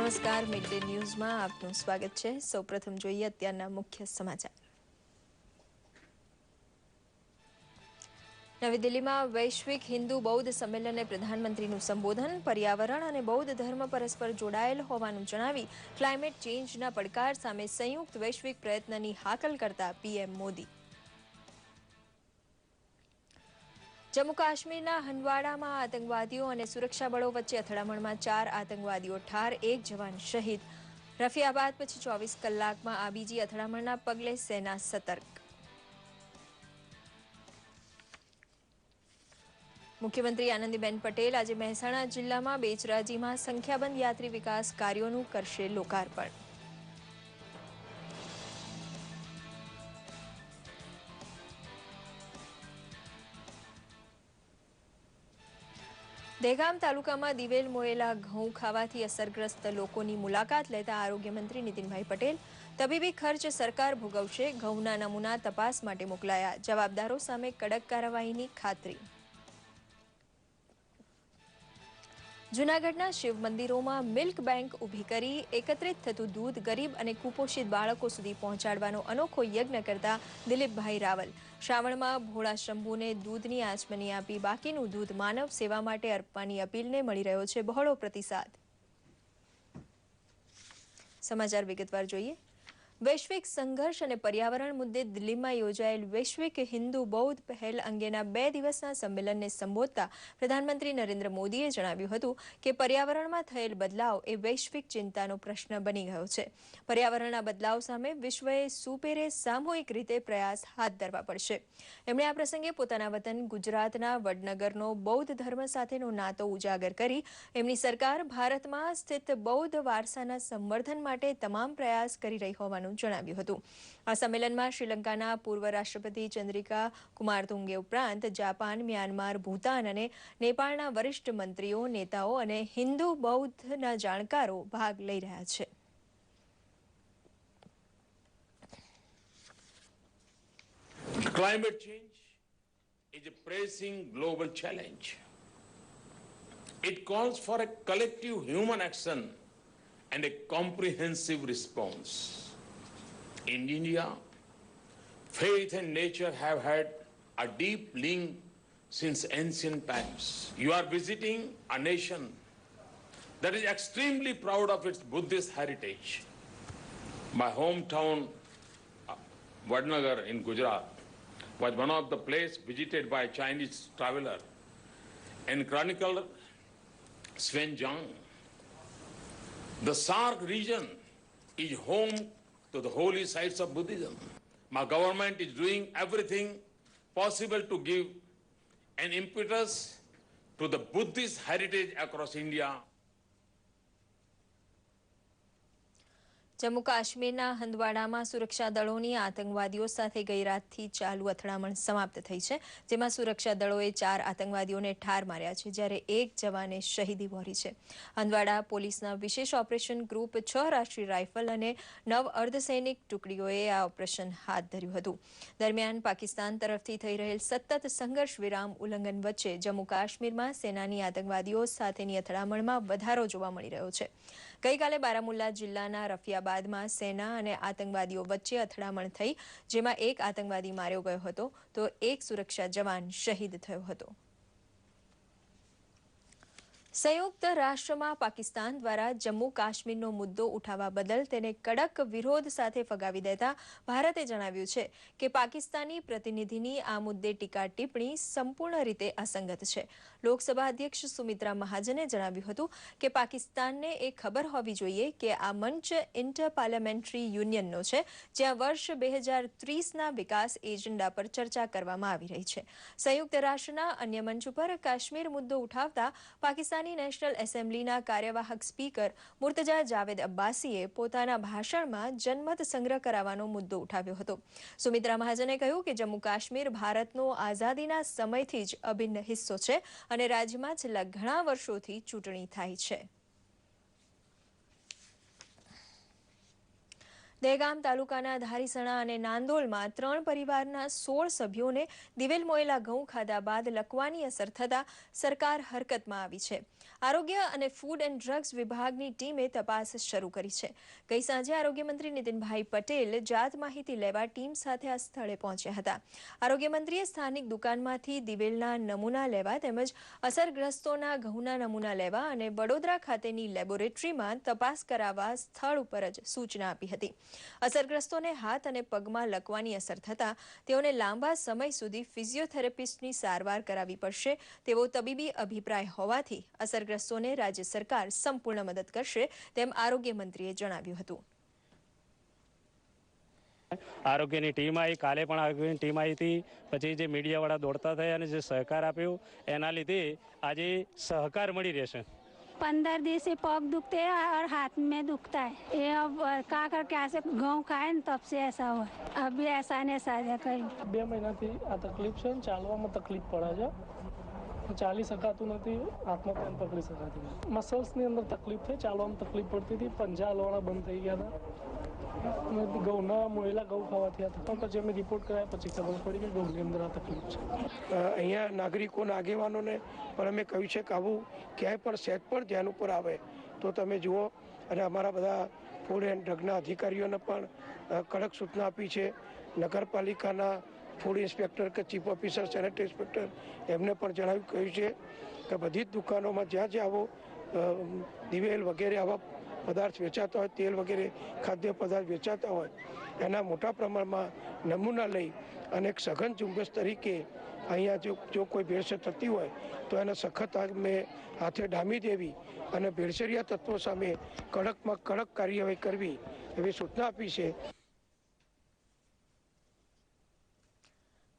નમસ્કાર, mid day ન્યૂઝમાં આપનું સ્વાગત છે। સૌપ્રથમ જોઈએ અત્યારના મુખ્ય સમાચાર। નવી દિલ્હીમાં વૈશ્વિક હિન્દુ બૌદ્ધ સંમેલને પ્રધાનમંત્રીનું સંબોધન। પર્યાવરણ અને બૌદ્ધ ધર્મ પરસ્પર જોડાયેલ હોવાનું જણાવી ક્લાઇમેટ ચેન્જના પડકાર સામે સંયુક્ત વૈશ્વિક પ્રયત્નની હાકલ કરતા પીએમ મોદી। જમ્મુ કાશ્મીરના હંદવાડામાં આતંકવાદીઓ અને સુરક્ષા બળો વચ્ચે અથડામણમાં 4 આતંકવાદીઓ ઠાર, 1 જવાન શહીદ। રફિયાબાદ પછી 24 કલાકમાં આ બીજી અથડામણના પગલે સેના સતર્ક। મુખ્યમંત્રી આનંદીબેન પટેલ આજે મહેસાણા જિલ્લામાં બેચરાજીમાં સંખ્યાબંધ યાત્રી વિકાસ કાર્યોનું કરશે લોકાર્પણ। દહેગામ તાલુકામાં દિવેલ મોયેલા ઘઉં ખાવાથી અસરગ્રસ્ત લોકોની મુલાકાત લેતા આરોગ્યમંત્રી નીતિનભાઈ પટેલ તબીબી ખર્ચ સરકાર ભોગવશે, ઘઉંના નમૂના તપાસ માટે મોકલાયા, જવાબદારો સામે કડક કાર્યવાહીની ખાતરી। જૂનાગઢના શિવ મંદિરોમાં મિલ્ક બેંક ઊભી કરી એકત્રિત થતું દૂધ ગરીબ અને કુપોષિત બાળકો સુધી પહોંચાડવાનો અનોખો યજ્ઞ કરતા દિલીપભાઈ રાવલ। શ્રાવણમાં ભોળા શંભુને દૂધની આચમની આપી બાકીનું દૂધ માનવ સેવા માટે અર્પવાની અપીલને મળી રહ્યો છે બહોળો પ્રતિસાદ। સમાચાર વિગતવાર જોઈએ। વૈશ્વિક સંઘર્ષ અને પર્યાવરણ મુદ્દે દિલ્હીમાં યોજાયેલ વૈશ્વિક હિન્દુ બૌદ્ધ પહેલ અંગેના 2 દિવસના સંમેલનને સંબોધતા પ્રધાનમંત્રી નરેન્દ્ર મોદીએ જણાવ્યું હતું કે પર્યાવરણમાં થયેલ બદલાવ એ વૈશ્વિક ચિંતાનો પ્રશ્ન બની ગયો છે। પર્યાવરણના બદલાવ સામે વિશ્વએ સુપેરે સામૂહિક રીતે પ્રયાસ હાથ ધરવા પડશે। એમણે આ પ્રસંગે પોતાના વતન ગુજરાતના વડનગરનો બૌદ્ધ ધર્મ સાથેનો નાતો ઉજાગર કરી એમની સરકાર ભારતમાં સ્થિત બૌદ્ધ વારસાના સંવર્ધન માટે તમામ પ્રયાસ કરી રહી હોવાનું જણાવ્યું હતું। આ સંમેલનમાં શ્રીલંકાના પૂર્વ રાષ્ટ્રપતિ ચંદ્રિકા કુમારતુંગે ઉપરાંત જાપાન, મ્યાનમાર, ભૂતાન અને નેપાળના વરિષ્ઠ મંત્રીઓ, નેતાઓ અને હિન્દુ બૌદ્ધના જાણકારો ભાગ લઈ રહ્યા છે। Climate change is a pressing global challenge. It calls for a collective human action and a comprehensive response. In India, faith and nature have had a deep link since ancient times. You are visiting a nation that is extremely proud of its Buddhist heritage. My hometown, Vadnagar in Gujarat, was one of the places visited by a Chinese traveler and chronicler Swen Zhang. The Sark region is home to the holy sites of Buddhism. My government is doing everything possible to give an impetus to the Buddhist heritage across India. Jammu કાશ્મીરના હંદવાડામાં સુરક્ષા દળોની આતંકવાદીઓ સાથે ગઈ રાતથી ચાલુ અથડામણ સમાપ્ત થઈ છે, જેમાં સુરક્ષા દળોએ 4 આતંકવાદીઓને ઠાર માર્યા છે, જ્યારે 1 જવાને શહીદી વહોરી છે। હંદવાડા પોલીસના વિશેષ ઓપરેશન ગ્રુપ, 6 રાષ્ટ્રીય રાઇફલ અને 9 અર્ધસૈનિક ટુકડીઓએ આ ઓપરેશન હાથ ધર્યું હતું। દરમિયાન પાકિસ્તાન તરફથી થઈ રહેલ સતત સંઘર્ષ વિરામ ઉલ્લંઘન વચ્ચે જમ્મુ કાશ્મીરમાં સેનાની આતંકવાદીઓ સાથેની અથડામણમાં વધારો જોવા મળી રહ્યો છે। ગઈકાલે બારામુલ્લા જિલ્લાના રફિયાબાદમાં સેના અને આતંકવાદીઓ વચ્ચે અથડામણ થઈ, જેમાં 1 આતંકવાદી માર્યો ગયો હતો તો 1 સુરક્ષા જવાન શહીદ થયો હતો। સંયુક્ત રાષ્ટ્રમાં પાકિસ્તાન દ્વારા જમ્મુ કાશ્મીરનો મુદ્દો ઉઠાવવા બદલ તેને કડક વિરોધ સાથે ફગાવી દેતા ભારતે જણાવ્યું છે કે પાકિસ્તાની પ્રતિનિધિની આ મુદ્દે ટીકા ટિપ્પણી સંપૂર્ણ રીતે અસંગત છે। લોકસભા અધ્યક્ષ સુમિત્રા મહાજને જણાવ્યું હતું કે પાકિસ્તાનને એ ખબર હોવી જોઈએ કે આ મંચ ઇન્ટર પાર્લામેન્ટરી યુનિયનનો છે, જ્યાં વર્ષ 2030ના વિકાસ એજન્ડા પર ચર્ચા કરવામાં આવી રહી છે। સંયુક્ત રાષ્ટ્રના અન્ય મંચ ઉપર કાશ્મીર મુદ્દો ઉઠાવતા પાકિસ્તાન નેશનલ એસેમ્બલીના કાર્યવાહક સ્પીકર મુર્તજા જાવેદ અબ્બાસીએ પોતાના ભાષણમાં જનમત સંગ્રહ કરાવવાનો મુદ્દો ઉઠાવ્યો હતો। સુમિત્રા મહાજને કહ્યું કે જમ્મુ કાશ્મીર ભારતનો આઝાદીના સમયથી જ અભિન્ન હિસ્સો છે અને રાજ્યમાં છેલ્લા ઘણા વર્ષોથી ચૂંટણી થાય છે। દહેગામ તાલુકાના ધારીસણા અને નાંદોલમાં 3 પરિવારના 16 સભ્યોને દિવેલ મોયેલા ઘઉં ખાધા બાદ લકવાની અસર થતા સરકાર હરકતમાં આવી છે. આરોગ્ય અને ફૂડ એન્ડ ડ્રગ્સ વિભાગની ટીમે તપાસ શરૂ કરી છે. ગઈ સાંજે આરોગ્ય મંત્રી નીતિનભાઈ પટેલ જાત માહિતી લેવા ટીમ સાથે આ સ્થળે પહોંચ્યા હતા. આરોગ્ય મંત્રીએ સ્થાનિક દુકાનમાંથી દિવેલના નમૂના લેવા તેમજ અસરગ્રસ્તોના ઘઉંના નમૂના લેવા અને વડોદરા ખાતેની લેબોરેટરીમાં તપાસ કરાવવા સ્થળ ઉપર જ સૂચના આપી હતી. અસરગ્રસ્તોને હાથ અને પગમાં લકવાની અસર થતા તેઓને લાંબા સમય સુધી ફિઝિયોથેરાપિસ્ટની સારવાર કરાવવી પડશે તેવો તબીબી અભિપ્રાય હોવાથી અસરગ્રસ્તોને રાજ્ય સરકાર સંપૂર્ણ મદદ કરશે તેમ આરોગ્ય મંત્રીએ જણાવ્યું હતું. આરોગ્યની ટીમ આવી, કાલે પણ આરોગ્યની ટીમ આવી હતી. પછી જે મીડિયાવાળા દોડતા થયા અને જે સહકાર આપ્યો એના લીધે આજે સહકાર મળી રહેશે. 15 दिन से पग दुखते हैं और हाथ में दुखता है. ये अब का कर कैसे गेहूँ खाए न तब से ऐसा हुआ. अभी ऐसा ने साजा कहीं 2 મહિનાથી આ તકલીફ છે. ચાલવામાં તકલીફ પડે છે. ચાલી શકાતું નથી, હાથમાં પેન પકડી શકાતું નથી. મસલ્સની અંદર તકલીફ થઈ, ચાલવામાં તકલીફ પડતી હતી. પંજા હલવાના બંધ થઈ ગયા હતા. ઘઉંના મોયેલા ઘઉં ખાવાથી હતા. પછી અમે રિપોર્ટ કરાયા પછી ખબર પડી કે ઘઉંની અંદર આ તકલીફ છે. અહીંયા નાગરિકોના આગેવાનોને પણ અમે કહ્યું છે કે આવું ક્યાંય પણ સેટ પણ ધ્યાન ઉપર આવે તો તમે જુઓ. અને અમારા બધા ફૂડ એન્ડ ડ્રગના અધિકારીઓને પણ કડક સૂચના આપી છે. નગરપાલિકાના ફૂડ ઇન્સ્પેક્ટર કે ચીફ ઓફિસર સેનેટરી ઇન્સ્પેક્ટર એમને પણ જણાવ્યું કહ્યું છે કે બધી જ દુકાનોમાં જ્યાં જ્યાં આવો દિવેલ વગેરે આવા પદાર્થ વેચાતા હોય, તેલ વગેરે ખાદ્ય પદાર્થ વેચાતા હોય એના મોટા પ્રમાણમાં નમૂના લઈ અને એક સઘન ઝુંબેશ તરીકે અહીંયા જો કોઈ ભેળસેળ થતી હોય તો એને સખત અમે હાથે ડામી દેવી અને ભેળસેળિયા તત્વો સામે કડકમાં કડક કાર્યવાહી કરવી એવી સૂચના આપી છે.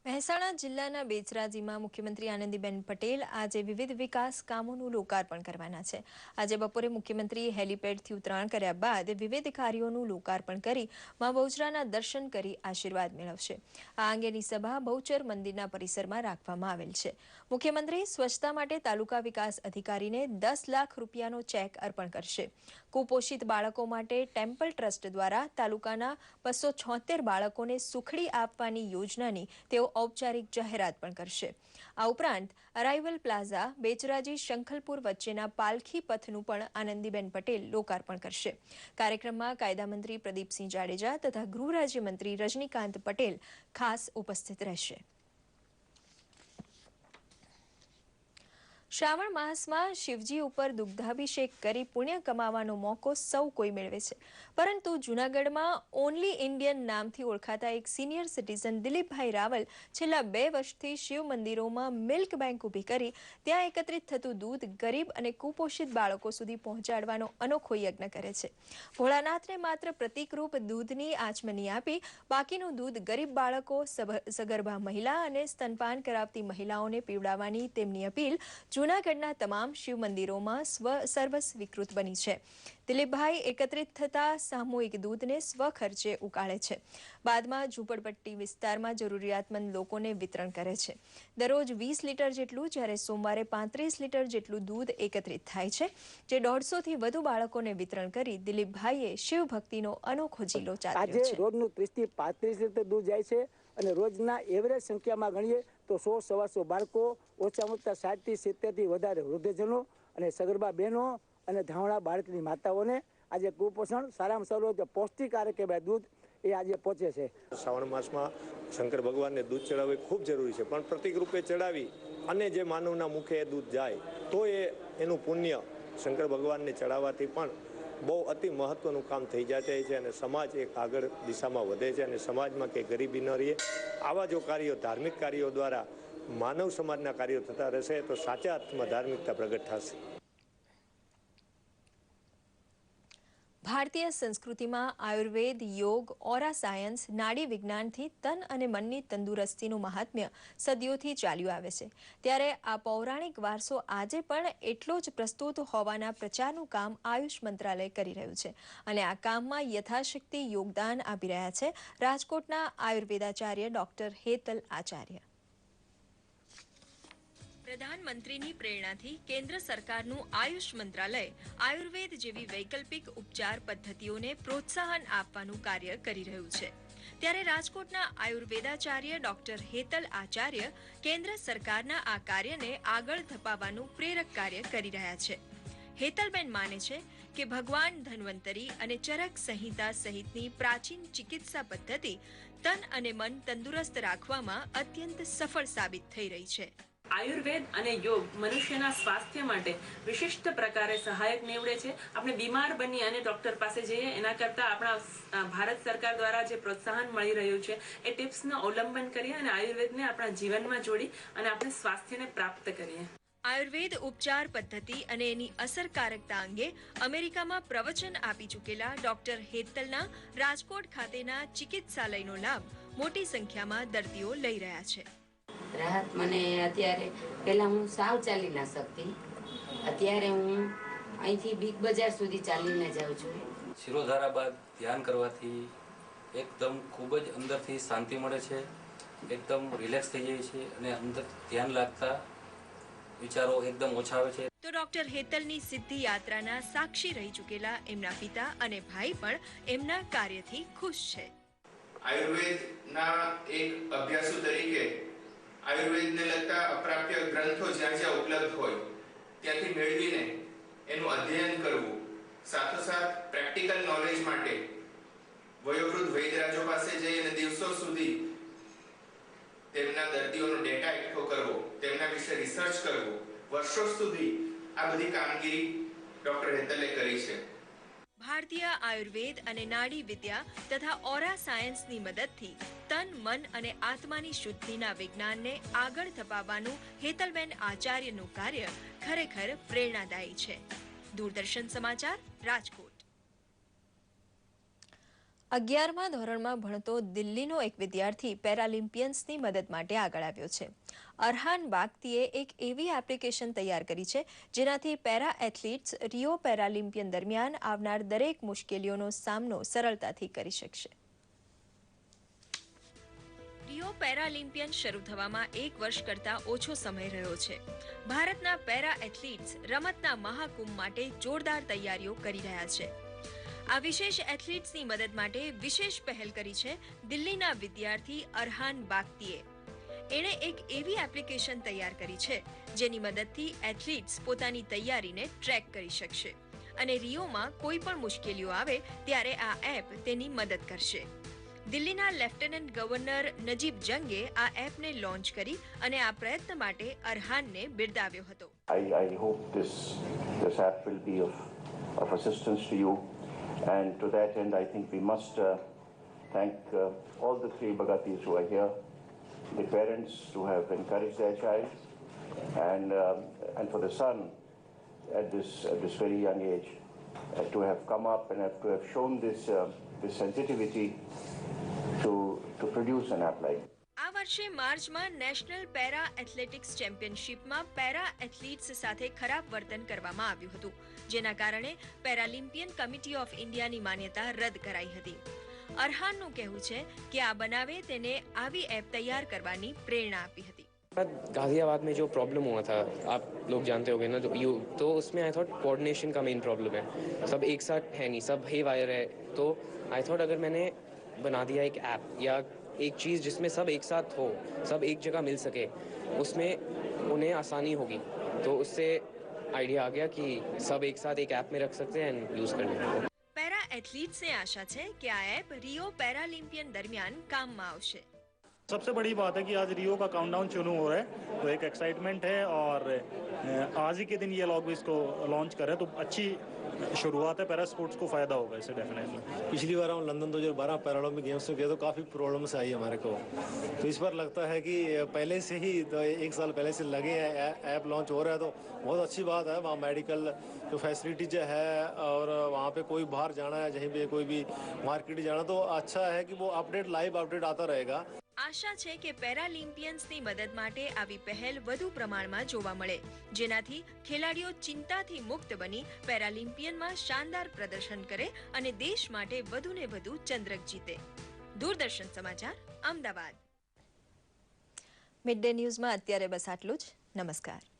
મહેસાણા જિલ્લાના બેચરાજીમાં મુખ્યમંત્રી આનંદીબેન પટેલ આજે વિવિધ વિકાસ કામોનું લોકાર્પણ કરવાના છે. આજે બપોરે મુખ્યમંત્રી હેલીપેડથી ઉતરાણ કર્યા બાદ વિવિધ કાર્યોનું લોકાર્પણ કરી મા બહુચરાના દર્શન કરી આશીર્વાદ મેળવશે. આ અંગેની સભા બહુચર મંદિરના પરિસરમાં રાખવામાં આવેલ છે. મુખ્યમંત્રી સ્વચ્છતા માટે તાલુકા વિકાસ અધિકારીને 10 લાખ રૂપિયાનો ચેક અર્પણ કરશે. કુપોષિત બાળકો માટે ટેમ્પલ ટ્રસ્ટ દ્વારા તાલુકાના 276 બાળકોને સુખડી આપવાની યોજનાની તેઓ ઔપચારિક જાહેરાત પણ કરશે. આ ઉપરાંત અરાઇવલ પ્લાઝા બેચરાજી શંખલપુર વચ્ચેના પાલખી પથનું પણ આનંદીબેન પટેલ લોકાર્પણ કરશે. કાર્યક્રમમાં કાયદા મંત્રી પ્રદીપસિંહ જાડેજા તથા ગૃહ રાજ્યમંત્રી રજનીકાંત પટેલ ખાસ ઉપસ્થિત રહેશે. શ્રાવણ માસમાં શિવજી ઉપર દુગ્ધાભિષેક કરી પુણ્ય કમાવાનો મોકો સૌ કોઈ મેળવે છે. પરંતુ જૂનાગઢમાં ઓનલી ઇન્ડિયન નામથી ઓળખાતા એક સિનિયર સિટીઝન દિલીપભાઈ રાવલ છેલ્લા 2 વર્ષથી શિવ મંદિરોમાં મિલ્ક બેંક ઊભી કરી ત્યાં એકત્રિત થતું દૂધ ગરીબ અને કુપોષિત બાળકો સુધી પહોંચાડવાનો અનોખો યજ્ઞ કરે છે. ભોળાનાથને માત્ર પ્રતિકરૂપ દૂધની આચમની આપી બાકીનું દૂધ ગરીબ બાળકો, સગર્ભા મહિલા અને સ્તનપાન કરાવતી મહિલાઓને પીવડાવવાની તેમની અપીલ જૂનાગઢના તમામ શિવ મંદિરોમાં સર્વસ્વીકૃત બની છે. દિલીપભાઈ એકત્રિત થતા સામૂહિક દૂધને સ્વખર્ચે ઉકાળે છે. બાદમાં ઝૂંપડપટ્ટી વિસ્તારમાં જરૂરિયાતમંદ લોકોને વિતરણ કરે છે. દરરોજ 20 લીટર જેટલું જ્યારે સોમવારે 35 લીટર જેટલું દૂધ એકત્રિત થાય છે, જે 150થી વધુ બાળકોને વિતરણ કરી દિલીપભાઈએ શિવ ભક્તિનો અનોખો જિલ્લો ચાલ્યો છે. રોજનું 30 થી 35 લીટર દૂધ જાય છે અને રોજના એવરેજ સંખ્યામાં ગણીએ તો 100-125 બાળકો, ઓછામાં ઓછા 60 થી 70 થી વધારે વૃદ્ધજનો અને સગર્ભા બહેનો અને ધાવણા બાળકની માતાઓને આજે કુપોષણ સારામાં સારું પૌષ્ટિક આહાર કહેવાય દૂધ એ આજે પહોંચે છે. શ્રાવણ માસમાં શંકર ભગવાનને દૂધ ચડાવવું ખૂબ જરૂરી છે, પણ પ્રતિક રૂપે ચડાવી અને જે માનવના મુખે એ દૂધ જાય તો એનું પુણ્ય શંકર ભગવાનને ચડાવવાથી પણ બહુ અતિ મહત્વનું કામ થઈ જાય છે અને સમાજ એક આગળ દિશામાં વધે છે અને સમાજમાં કે ગરીબી ન રહે. આવા જો કાર્યો, ધાર્મિક કાર્યો દ્વારા માનવ સમાજના કાર્યો થતા રહેશે તો સાચા અર્થમાં ધાર્મિકતા પ્રગટ થશે. ભારતીય સંસ્કૃતિમાં આયુર્વેદ, યોગ, ઓરા સાયન્સ, નાડી વિજ્ઞાનથી તન અને મનની તંદુરસ્તીનું મહાત્મ્ય સદીઓથી ચાલ્યું આવે છે. ત્યારે આ પૌરાણિક વારસો આજે પણ એટલો જ પ્રસ્તુત હોવાના પ્રચારનું કામ આયુષ મંત્રાલય કરી રહ્યું છે અને આ કામમાં યથાશક્તિ યોગદાન આપી રહ્યા છે. રાજકોટના આયુર્વેદાચાર્ય ડોક્ટર હેતલ આચાર્ય. પ્રધાનમંત્રીની પ્રેરણાથી કેન્દ્ર સરકારનું આયુષ મંત્રાલય આયુર્વેદ જેવી વૈકલ્પિક ઉપચાર પદ્ધતિઓને પ્રોત્સાહન આપવાનું કાર્ય કરી રહ્યું છે. ત્યારે રાજકોટના આયુર્વેદાચાર્ય ડોક્ટર હેતલ આચાર્ય કેન્દ્ર સરકારના આ કાર્યને આગળ ધપાવવાનું પ્રેરક કાર્ય કરી રહ્યા છે. હેતલબેન માને છે કે ભગવાન ધન્વંતરી અને ચરક સંહિતા સહિતની પ્રાચીન ચિકિત્સા પદ્ધતિ તન અને મન તંદુરસ્ત રાખવામાં અત્યંત સફળ સાબિત થઈ રહી છે. આયુર્વેદ અને યોગ મનુષ્યના સ્વાસ્થ્ય માટે વિશિષ્ટ પ્રકારે સહાયક નીવડે છે. આપણે બીમાર બની અને ડોક્ટર પાસે જઈએ એના કરતાં આપણા ભારત સરકાર દ્વારા જે પ્રોત્સાહન મળી રહ્યું છે એ ટિપ્સનું અવલંબન કરીએ અને આયુર્વેદને આપણા જીવનમાં જોડી અને આપણે સ્વાસ્થ્યને પ્રાપ્ત કરીએ. આયુર્વેદ ઉપચાર પદ્ધતિ અને એની અસરકારકતા અંગે અમેરિકામાં પ્રવચન આપી ચૂકેલા ડોક્ટર હેતલના રાજકોટ ખાતેના ચિકિત્સાલયનો લાભ મોટી સંખ્યામાં દર્દીઓ લઈ રહ્યા છે. રાહત મને અત્યારે, પહેલા હું સાવ ચાલી ના શકતી, અત્યારે હું અહીંથી બિગ બજાર સુધી ચાલીને જાઉં છું. શિરોધારા બાદ ધ્યાન કરવાથી એકદમ ખૂબ જ અંદરથી શાંતિ મળે છે, એકદમ રિલેક્સ થઈ જાય છે અને અંદર ધ્યાન લાગતા વિચારો એકદમ ઓછા આવે છે. તો ડોક્ટર હેતલની સિદ્ધિ યાત્રાના સાક્ષી રહી ચૂકેલા એમના પિતા અને ભાઈ પણ એમના કાર્યથી ખુશ છે. આયુર્વેદના એક અભ્યાસુ તરીકે આયુર્વેદને લગતા અપ્રાપ્ય ગ્રંથો જ્યાં જ્યાં ઉપલબ્ધ હોય ત્યાંથી મેળવીને એનું અધ્યયન કરવું, સાથોસાથ પ્રેક્ટિકલ નોલેજ માટે વયોવૃદ્ધ વૈદ્યરાજો પાસે જઈ અને દિવસો સુધી તેમના દર્દીઓનો ડેટા એકઠો કરવો, તેમના વિશે રિસર્ચ કરવું, વર્ષો સુધી આ બધી કામગીરી ડોક્ટર હેતલે કરી છે. ભારતીય આયુર્વેદ અને નાડી વિદ્યા તથા ઓરા સાયન્સની મદદથી તન, મન અને આત્માની શુદ્ધિના વિજ્ઞાનને આગળ ધપાવવાનું હેતલબેન આચાર્યનું કાર્ય ખરેખર પ્રેરણાદાયી છે. દૂરદર્શન સમાચાર, રાજકોટ. 11મા ધોરણમાં ભણતો દિલ્હીનો એક વિદ્યાર્થી પેરાલિમ્પિયન્સની મદદ માટે આગળ આવ્યો છે. અરહાન બાગતીએ એક એવી એપ્લિકેશન તૈયાર કરી છે જેનાથી પેરા એથ્લીટ્સ રિયો પેરાલિમ્પિયન દરમિયાન આવનાર દરેક મુશ્કેલીઓનો સામનો સરળતાથી કરી શકશે. રિયો પેરાલિમ્પિયન શરૂ થવામાં 1 વર્ષ કરતાં ઓછો સમય રહ્યો છે. ભારતના પેરા એથ્લીટ્સ રમતના મહાકુંભ માટે જોરદાર તૈયારીઓ કરી રહ્યા છે. આ વિશેષ એથ્લીટ્સની મદદ માટે વિશેષ પહેલ કરી છે દિલ્હીના વિદ્યાર્થી અરહાન બાગતીએ. એણે એક એવી એપ્લિકેશન તૈયાર કરી છે જેની મદદથી એથ્લીટ્સ પોતાની તૈયારીને ટ્રેક કરી શકશે અને રિયોમાં કોઈ પણ મુશ્કેલીઓ આવે ત્યારે આ એપ તેની મદદ કરશે. દિલ્હીના લેફ્ટનન્ટ ગવર્નર નજીબ જંગે આ એપને લોન્ચ કરી અને આ પ્રયત્ન માટે અરહાનને બિરદાવ્યો હતો. I hope this app will be of assistance to you. And to that end, I think we must thank all the 3 Bagatis who are here, the parents who have encouraged their child, and for the son at this very young age to have come up and to have shown this sensitivity to produce an app like. આ વર્ષે માર્ચમાં national para athletics ચેમ્પિયનશિપમાં para athletes સાથે ખરાબ વર્તન કરવામાં આવ્યું હતું, જેના કારણે પેરાલિમ્પિયન કમિટી ઓફ ઇન્ડિયાની માન્યતા રદ કરાઈ હતી. અરહાનનું કહેવું છે કે આ બનાવે તેને આવી એપ તૈયાર કરવાની પ્રેરણા આપી હતી. गाजियाबाद में जो प्रॉब्लम हुआ था, आप लोग जानते होंगे ना, तो उसमें आई थॉट कोऑर्डिनेशन का मेन प्रॉब्लम है. सब एक साथ है नहीं, सब हे वायर है. तो आई थॉट अगर मैंने बना दिया एक ऐप या एक चीज़ जिसमें सब एक साथ हो, सब एक जगह मिल सके, उसमें उन्हें आसानी होगी. तो उससे आइडिया आ गया कि सब एक साथ एक ऐप में रख सकते हैं एंड यूज़ कर लेंगे. પેરા એથ્લીટ્સને આશા છે કે આ એપ રિયો પેરાલિમ્પિયન દરમિયાન કામમાં આવશે. सबसे बड़ी बात है कि आज रियो का काउंटडाउन शुरू हो रहा है, तो एक एक्साइटमेंट है और आज ही के दिन ये लोग भी इसको लॉन्च कर रहे हैं, तो अच्छी शुरुआत है. पैरा स्पोर्ट्स को फ़ायदा होगा इससे डेफिनेटली. पिछली बार हम लंदन 2012 पैरालंपिक गेम्स में गए तो काफ़ी प्रॉब्लम्स आई हमारे को, तो इस बार लगता है कि पहले से ही तो 1 साल पहले से लगे हैं, ऐप लॉन्च हो रहा है, तो बहुत अच्छी बात है. वहाँ मेडिकल जो फैसिलिटीज है और वहाँ पे कोई बाहर जाना है, जहीं पे कोई भी मार्केट जाना, तो अच्छा है कि वो अपडेट लाइव अपडेट आता रहेगा. આશા છે કે પેરાલિમ્પિયન્સની મદદ માટે આવી પહેલ વધુ પ્રમાણમાં જોવા મળે, જેનાથી ખેલાડીઓ ચિંતાથી મુક્ત બની પેરાલિમ્પિયનમાં શાનદાર પ્રદર્શન કરે અને દેશ માટે વધુને વધુ ચંદ્રક જીતે. દૂરદર્શન સમાચાર, અમદાવાદ. મિડ ડે ન્યૂઝમાં અત્યારે બસ આટલું જ. નમસ્કાર.